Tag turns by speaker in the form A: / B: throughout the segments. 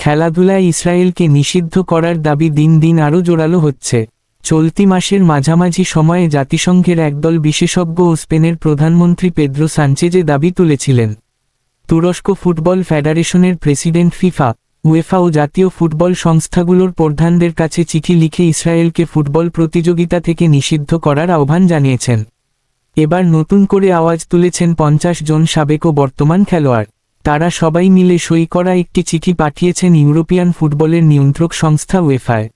A: খেলাধুলায় ইসরায়েলকে নিষিদ্ধ করার দাবি দিন দিন আরও জোরালো হচ্ছে। চলতি মাসের মাঝামাঝি সময়ে জাতিসংঘের একদল বিশেষজ্ঞ ও স্পেনের প্রধানমন্ত্রী পেদ্রো সানচেজে দাবি তুলেছিলেন। তুরস্ক ফুটবল ফেডারেশনের প্রেসিডেন্ট ফিফা, উয়েফা ও জাতীয় ফুটবল সংস্থাগুলোর প্রধানদের কাছে চিঠি লিখে ইসরায়েলকে ফুটবল প্রতিযোগিতা থেকে নিষিদ্ধ করার আহ্বান জানিয়েছেন। এবার নতুন করে আওয়াজ তুলেছেন 50 জন সাবেক ও বর্তমান খেলোয়াড়। তারা সবাই মিলে সই করা একটি চিঠি পাঠিয়েছেন ইউরোপিয়ান ফুটবলের নিয়ন্ত্রক সংস্থা উয়েফায়।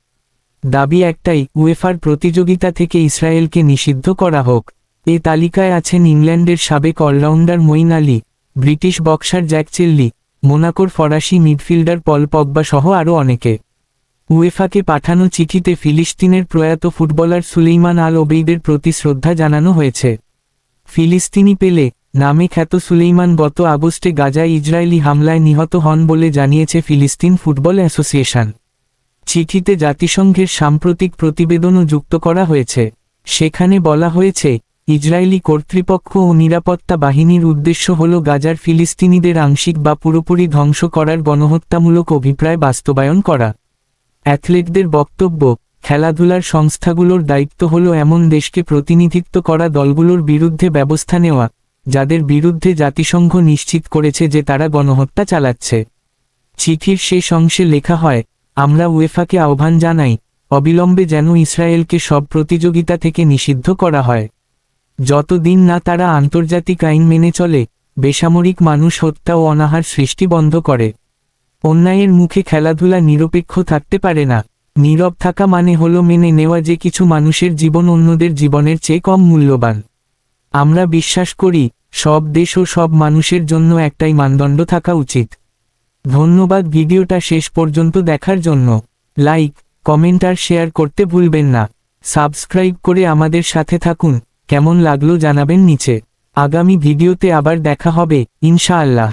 A: দাবি একটাই, উয়েফার প্রতিযোগিতা থেকে ইসরায়েলকে নিষিদ্ধ করা হোক। এ তালিকায় আছেন ইংল্যান্ডের সাবেক allrounder Moeen Ali, British boxer Jack চেল্লি, মোনাকোর ফরাসি মিডফিল্ডার পল পগবা সহ আরও অনেকে। উয়েফাকে পাঠানো চিঠিতে ফিলিস্তিনের প্রয়াত ফুটবলার সুলেইমান আল ওবেইদের প্রতি শ্রদ্ধা জানানো হয়েছে। ফিলিস্তিনি পেলে নামে খ্যাত সুলেইমান গত আগস্টে গাজায় ইসরায়েলি হামলায় নিহত হন বলে জানিয়েছে ফিলিস্তিন ফুটবল অ্যাসোসিয়েশন। চিঠিতে জাতিসংঘের সাম্প্রতিক প্রতিবেদনও যুক্ত করা হয়েছে। সেখানে বলা হয়েছে, ইসরায়েলি কর্তৃপক্ষ ও নিরাপত্তা বাহিনীর উদ্দেশ্য হল গাজার ফিলিস্তিনিদের আংশিক বা পুরোপুরি ধ্বংস করার গণহত্যামূলক অভিপ্রায় বাস্তবায়ন করা। অ্যাথলেটদের বক্তব্য, খেলাধুলার সংস্থাগুলোর দায়িত্ব হল এমন দেশকে প্রতিনিধিত্ব করা দলগুলোর বিরুদ্ধে ব্যবস্থা নেওয়া, যাদের বিরুদ্ধে জাতিসংঘ নিশ্চিত করেছে যে তারা গণহত্যা চালাচ্ছে। চিঠির শেষ অংশে লেখা হয়, আমরা উয়েফাকে আহ্বান জানাই, অবিলম্বে যেন ইসরায়েলকে সব প্রতিযোগিতা থেকে নিষিদ্ধ করা হয়। যতদিন না তারা আন্তর্জাতিক আইন মেনে চলে, বেসামরিক মানুষ হত্যা ও অনাহার সৃষ্টি বন্ধ করে। অন্যায়ের মুখে খেলাধুলা নিরপেক্ষ থাকতে পারে না। নীরব থাকা মানে হলো মেনে নেওয়া যে কিছু মানুষের জীবন অন্যদের জীবনের চেয়ে কম মূল্যবান। আমরা বিশ্বাস করি, সব দেশ ও সব মানুষের জন্য একটাই মানদণ্ড থাকা উচিত। ধন্যবাদ ভিডিওটা শেষ পর্যন্ত দেখার জন্য। লাইক, কমেন্ট আর শেয়ার করতে ভুলবেন না। সাবস্ক্রাইব করে আমাদের সাথে থাকুন। কেমন লাগলো জানাবেন নিচে। আগামী ভিডিওতে আবার দেখা হবে, ইনশাআল্লাহ।